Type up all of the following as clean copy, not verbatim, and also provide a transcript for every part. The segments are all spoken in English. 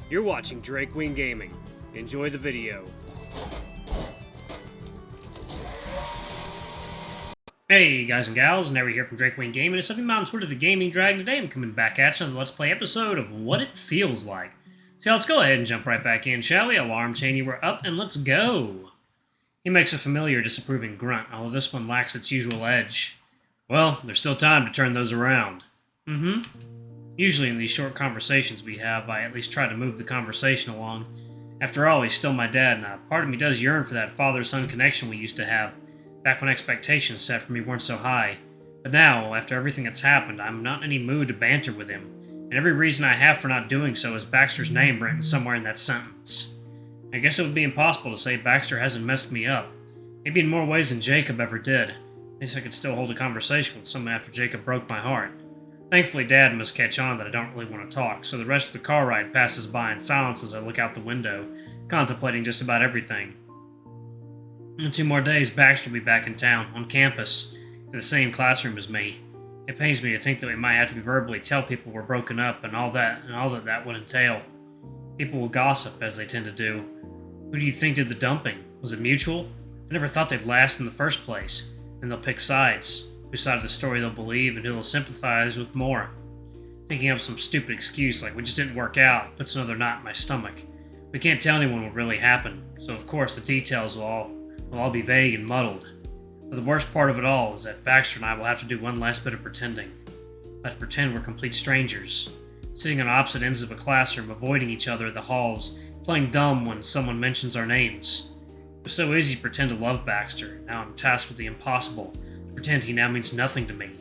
You're watching Drake Wing Gaming. Enjoy the video. Hey guys and gals, Never here from Drake Wing Gaming. It's Something Mountain Twitter, the Gaming Dragon. Today I'm coming back at you with a Let's Play episode of What It Feels Like. So let's go ahead and jump right back in, shall we? Alarm chain, we're up and let's go. He makes a familiar, disapproving grunt, although this one lacks its usual edge. Well, there's still time to turn those around. Usually in these short conversations we have, I at least try to move the conversation along. After all, he's still my dad, and a part of me does yearn for that father-son connection we used to have, back when expectations set for me weren't so high. But now, after everything that's happened, I'm not in any mood to banter with him, and every reason I have for not doing so is Baxter's name written somewhere in that sentence. I guess it would be impossible to say Baxter hasn't messed me up. Maybe in more ways than Jacob ever did. At least I could still hold a conversation with someone after Jacob broke my heart. Thankfully, Dad must catch on that I don't really want to talk, so the rest of the car ride passes by in silence as I look out the window, contemplating just about everything. In 2 more days, Baxter will be back in town, on campus, in the same classroom as me. It pains me to think that we might have to verbally tell people we're broken up and all that would entail. People will gossip, as they tend to do. Who do you think did the dumping? Was it mutual? I never thought they'd last in the first place. And they'll pick sides. Whose side of the story they'll believe and who they'll sympathize with more. Thinking up some stupid excuse like we just didn't work out puts another knot in my stomach. We can't tell anyone what really happened, so of course the details will all be vague and muddled. But the worst part of it all is that Baxter and I will have to do one last bit of pretending. Let's pretend we're complete strangers, sitting on opposite ends of a classroom, avoiding each other in the halls, playing dumb when someone mentions our names. It was so easy to pretend to love Baxter, now I'm tasked with the impossible. Pretend he now means nothing to me.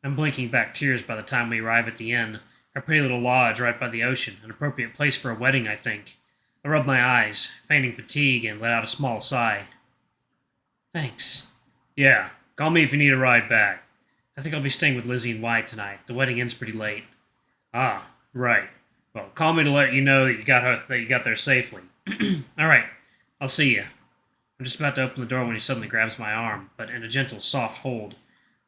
I'm blinking back tears by the time we arrive at the inn, our pretty little lodge right by the ocean, an appropriate place for a wedding, I think. I rub my eyes, feigning fatigue, and let out a small sigh. Thanks. Yeah, call me if you need a ride back. I think I'll be staying with Lizzie and Wyatt tonight. The wedding ends pretty late. Ah, right. Well, call me to let you know that you got there safely. All right, I'll see you. I'm just about to open the door when he suddenly grabs my arm, but in a gentle, soft hold.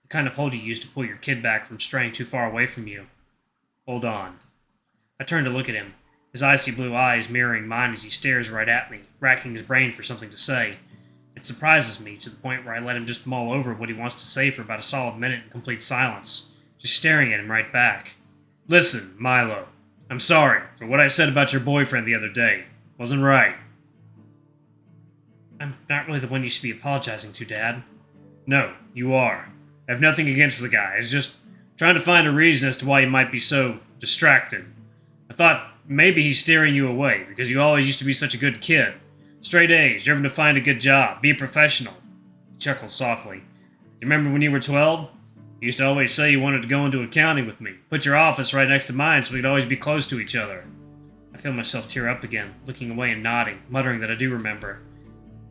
The kind of hold you use to pull your kid back from straying too far away from you. Hold on. I turn to look at him, his icy blue eyes mirroring mine as he stares right at me, racking his brain for something to say. It surprises me to the point where I let him just mull over what he wants to say for about a solid minute in complete silence, just staring at him right back. Listen, Mylo, I'm sorry for what I said about your boyfriend the other day. Wasn't right. I'm not really the one you should be apologizing to, Dad. No, you are. I have nothing against the guy. It's just trying to find a reason as to why he might be so distracted. I thought maybe he's steering you away because you always used to be such a good kid. Straight A's, driven to find a good job, be a professional. He chuckled softly. You remember when you were 12? You used to always say you wanted to go into accounting with me. Put your office right next to mine so we'd always be close to each other. I feel myself tear up again, looking away and nodding, muttering that I do remember.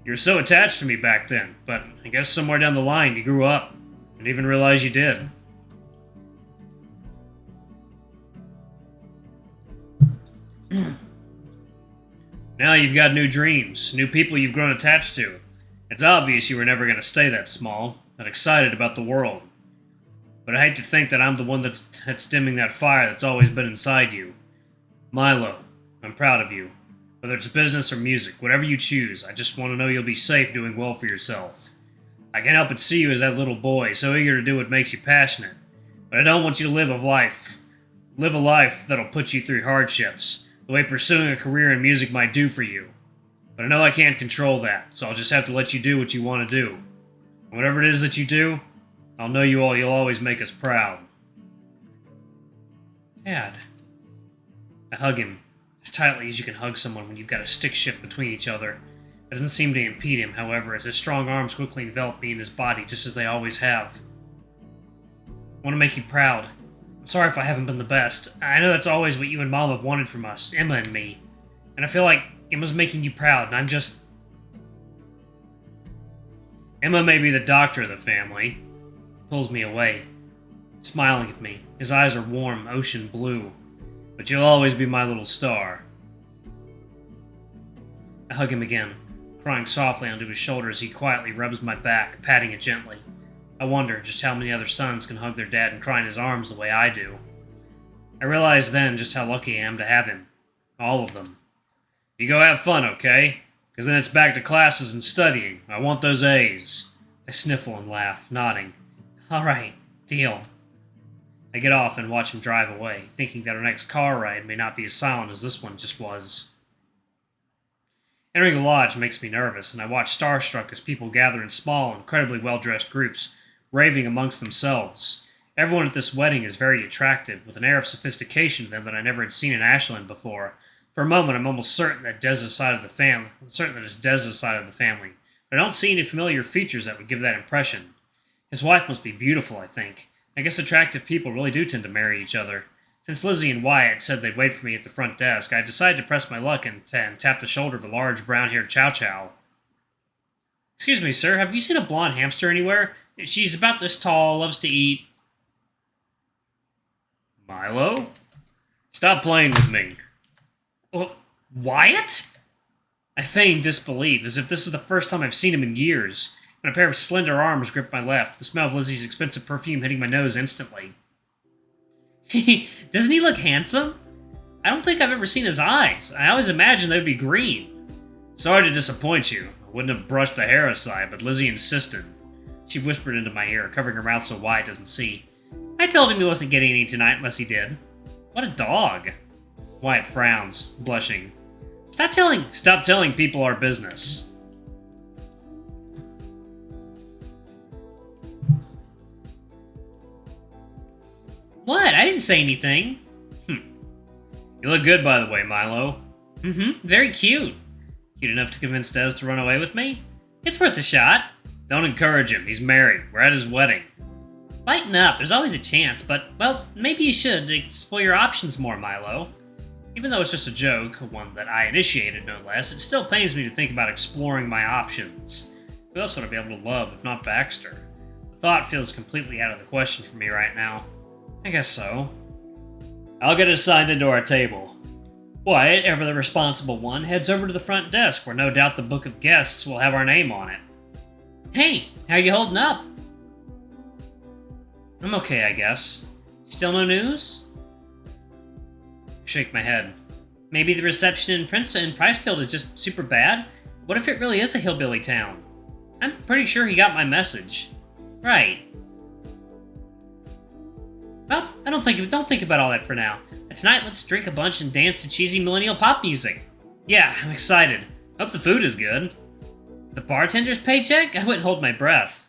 You were so attached to me back then, but I guess somewhere down the line you grew up. Didn't even realize you did. Now you've got new dreams, new people you've grown attached to. It's obvious you were never going to stay that small, that excited about the world. But I hate to think that I'm the one that's dimming that fire that's always been inside you. Mylo, I'm proud of you. Whether it's business or music, whatever you choose, I just want to know you'll be safe doing well for yourself. I can't help but see you as that little boy, so eager to do what makes you passionate. But I don't want you to live a life that'll put you through hardships, the way pursuing a career in music might do for you. But I know I can't control that, so I'll just have to let you do what you want to do. And whatever it is that you do, I'll know you'll always make us proud. Dad. I hug him, as tightly as you can hug someone when you've got a stick shift between each other. It doesn't seem to impede him, however, as his strong arms quickly envelop me in his body, just as they always have. I want to make you proud. I'm sorry if I haven't been the best. I know that's always what you and Mom have wanted from us, Emma and me. And I feel like Emma's making you proud, and I'm just... Emma may be the doctor of the family. He pulls me away, smiling at me. His eyes are warm, ocean blue. But you'll always be my little star. I hug him again, crying softly onto his shoulder as he quietly rubs my back, patting it gently. I wonder just how many other sons can hug their dad and cry in his arms the way I do. I realized then just how lucky I am to have him. All of them. You go have fun, okay? Because then it's back to classes and studying. I want those A's. I sniffle and laugh, nodding. All right, deal. I get off and watch him drive away, thinking that our next car ride may not be as silent as this one just was. Entering the lodge makes me nervous, and I watch starstruck as people gather in small, incredibly well-dressed groups, raving amongst themselves. Everyone at this wedding is very attractive, with an air of sophistication to them that I never had seen in Ashland before. For a moment, I'm almost certain that Dez's side of the family. But I don't see any familiar features that would give that impression. His wife must be beautiful, I think. I guess attractive people really do tend to marry each other. Since Lizzie and Wyatt said they'd wait for me at the front desk, I decided to press my luck and tap the shoulder of a large brown-haired chow-chow. Excuse me, sir, have you seen a blonde hamster anywhere? She's about this tall, loves to eat... Mylo? Stop playing with me. Wyatt? I feign disbelief, as if this is the first time I've seen him in years, and a pair of slender arms grip my left, the smell of Lizzie's expensive perfume hitting my nose instantly. Doesn't he look handsome? I don't think I've ever seen his eyes. I always imagined they'd be green. Sorry to disappoint you. I wouldn't have brushed the hair aside, but Lizzie insisted. She whispered into my ear, covering her mouth so Wyatt doesn't see. I told him he wasn't getting any tonight unless he did. What a dog. Wyatt frowns, blushing. Stop telling people our business. What? I didn't say anything. You look good, by the way, Mylo. Very cute. Cute enough to convince Dez to run away with me? It's worth a shot. Don't encourage him. He's married. We're at his wedding. Lighten up. There's always a chance, but, well, maybe you should explore your options more, Mylo. Even though it's just a joke, one that I initiated no less, it still pains me to think about exploring my options. Who else would I be able to love if not Baxter? The thought feels completely out of the question for me right now. I guess so. I'll get assigned into our table. Wyatt, ever the responsible one, heads over to the front desk where no doubt the book of guests will have our name on it. Hey, how you holding up? I'm okay, I guess. Still no news? I shake my head. Maybe the reception in Pricefield is just super bad? What if it really is a hillbilly town? I'm pretty sure he got my message. Right. Well, don't think about all that for now. Tonight, let's drink a bunch and dance to cheesy millennial pop music. Yeah, I'm excited. Hope the food is good. The bartender's paycheck? I wouldn't hold my breath.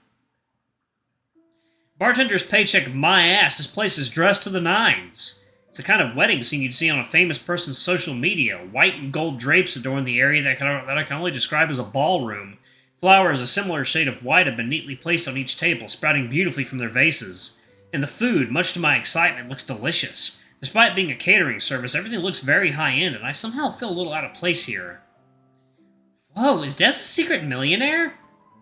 Bartender's paycheck, my ass. This place is dressed to the nines. It's the kind of wedding scene you'd see on a famous person's social media. White and gold drapes adorn the area that I can only describe as a ballroom. Flowers a similar shade of white have been neatly placed on each table, sprouting beautifully from their vases. And the food, much to my excitement, looks delicious. Despite being a catering service, everything looks very high-end, and I somehow feel a little out of place here. Whoa, is Des a secret millionaire?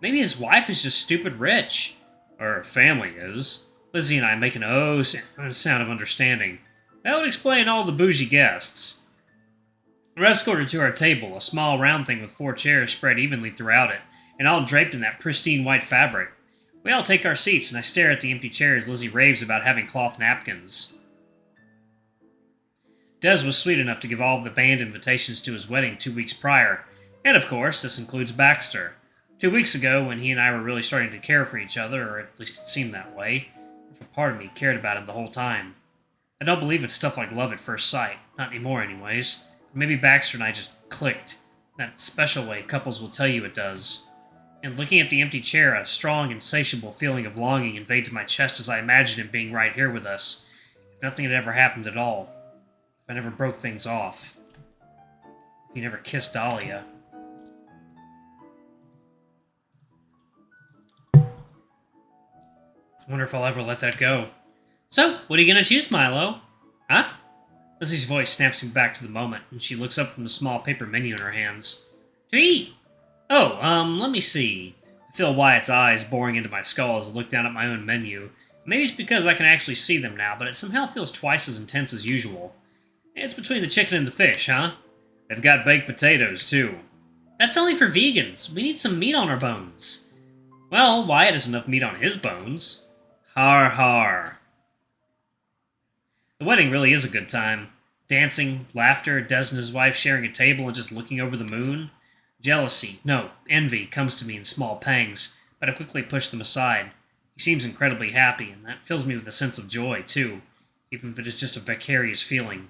Maybe his wife is just stupid rich. Or her family is. Lizzie and I make an sound of understanding. That would explain all the bougie guests. We're escorted to our table, a small round thing with 4 chairs spread evenly throughout it, and all draped in that pristine white fabric. We all take our seats, and I stare at the empty chairs Lizzie raves about having cloth napkins. Des was sweet enough to give all of the band invitations to his wedding 2 weeks prior, and of course, this includes Baxter. 2 weeks ago, when he and I were really starting to care for each other, or at least it seemed that way, if a part of me cared about him the whole time. I don't believe it's stuff like love at first sight, not anymore anyways. Maybe Baxter and I just clicked, that special way couples will tell you it does. And looking at the empty chair, a strong, insatiable feeling of longing invades my chest as I imagine him being right here with us. If nothing had ever happened at all. If I never broke things off. If he never kissed Dahlia. I wonder if I'll ever let that go. So, what are you gonna choose, Mylo? Huh? Lizzie's voice snaps me back to the moment, and she looks up from the small paper menu in her hands. To eat! Oh, let me see. I feel Wyatt's eyes boring into my skull as I look down at my own menu. Maybe it's because I can actually see them now, but it somehow feels twice as intense as usual. It's between the chicken and the fish, huh? They've got baked potatoes, too. That's only for vegans. We need some meat on our bones. Well, Wyatt has enough meat on his bones. Har har. The wedding really is a good time. Dancing, laughter, Des and his wife sharing a table and just looking over the moon. Jealousy, no, envy comes to me in small pangs, but I quickly push them aside. He seems incredibly happy, and that fills me with a sense of joy, too, even if it is just a vicarious feeling.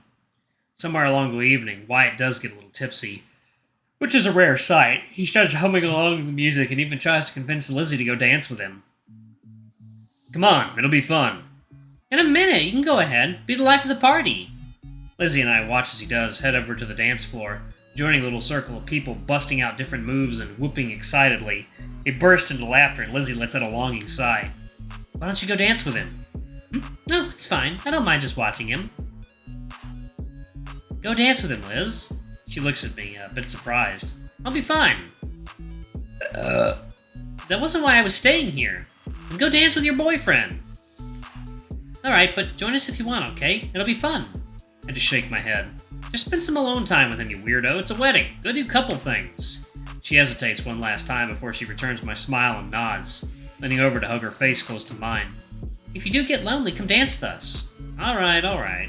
Somewhere along the evening, Wyatt does get a little tipsy, which is a rare sight. He starts humming along with the music and even tries to convince Lizzie to go dance with him. Come on, it'll be fun. In a minute, you can go ahead. Be the life of the party. Lizzie and I watch as he does, head over to the dance floor, joining a little circle of people busting out different moves and whooping excitedly. They burst into laughter and Lizzie lets out a longing sigh. Why don't you go dance with him? No, it's fine. I don't mind just watching him. Go dance with him, Liz. She looks at me, a bit surprised. I'll be fine. That wasn't why I was staying here. And go dance with your boyfriend. Alright, but join us if you want, okay? It'll be fun. I just shake my head. Just spend some alone time with him, you weirdo. It's a wedding. Go do couple things. She hesitates one last time before she returns my smile and nods, leaning over to hug her face close to mine. If you do get lonely, come dance with us. Alright.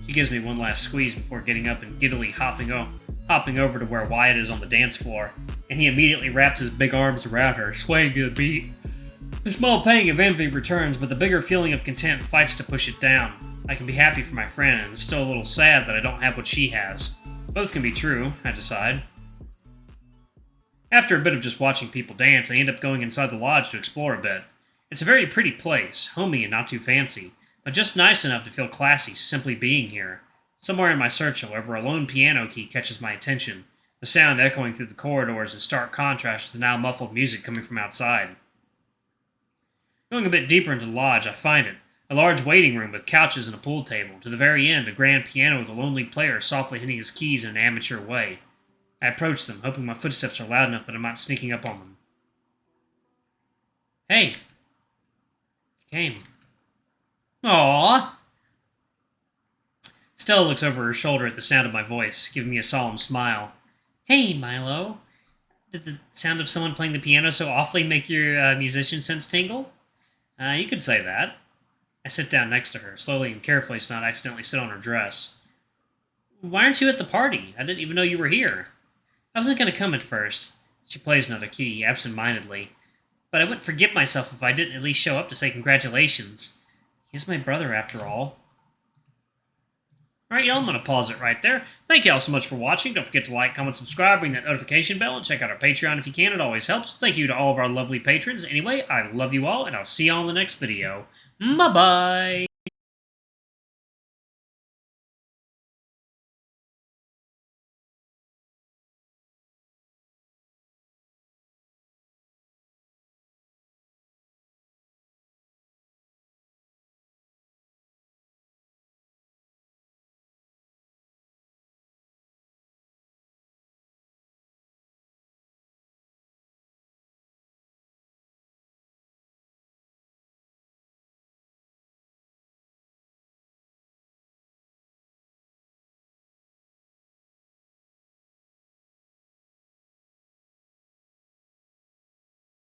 She gives me one last squeeze before getting up and giddily hopping over to where Wyatt is on the dance floor, and he immediately wraps his big arms around her, swaying to the beat. The small pang of envy returns, but the bigger feeling of content fights to push it down. I can be happy for my friend, and still a little sad that I don't have what she has. Both can be true, I decide. After a bit of just watching people dance, I end up going inside the lodge to explore a bit. It's a very pretty place, homey and not too fancy, but just nice enough to feel classy simply being here. Somewhere in my search, however, a lone piano key catches my attention, the sound echoing through the corridors in stark contrast to the now muffled music coming from outside. Going a bit deeper into the lodge, I find it. A large waiting room with couches and a pool table. To the very end, a grand piano with a lonely player softly hitting his keys in an amateur way. I approach them, hoping my footsteps are loud enough that I'm not sneaking up on them. Hey. You came. Aww. Stella looks over her shoulder at the sound of my voice, giving me a solemn smile. Hey, Mylo. Did the sound of someone playing the piano so awfully make your musician sense tingle? You could say that. I sit down next to her, slowly and carefully so not accidentally sit on her dress. Why aren't you at the party? I didn't even know you were here. I wasn't going to come at first. She plays another key, absent-mindedly. But I wouldn't forget myself if I didn't at least show up to say congratulations. He's my brother, after all. Alright, y'all, I'm going to pause it right there. Thank y'all so much for watching. Don't forget to like, comment, subscribe, ring that notification bell, and check out our Patreon if you can. It always helps. Thank you to all of our lovely patrons. Anyway, I love you all, and I'll see y'all in the next video. Bye-bye!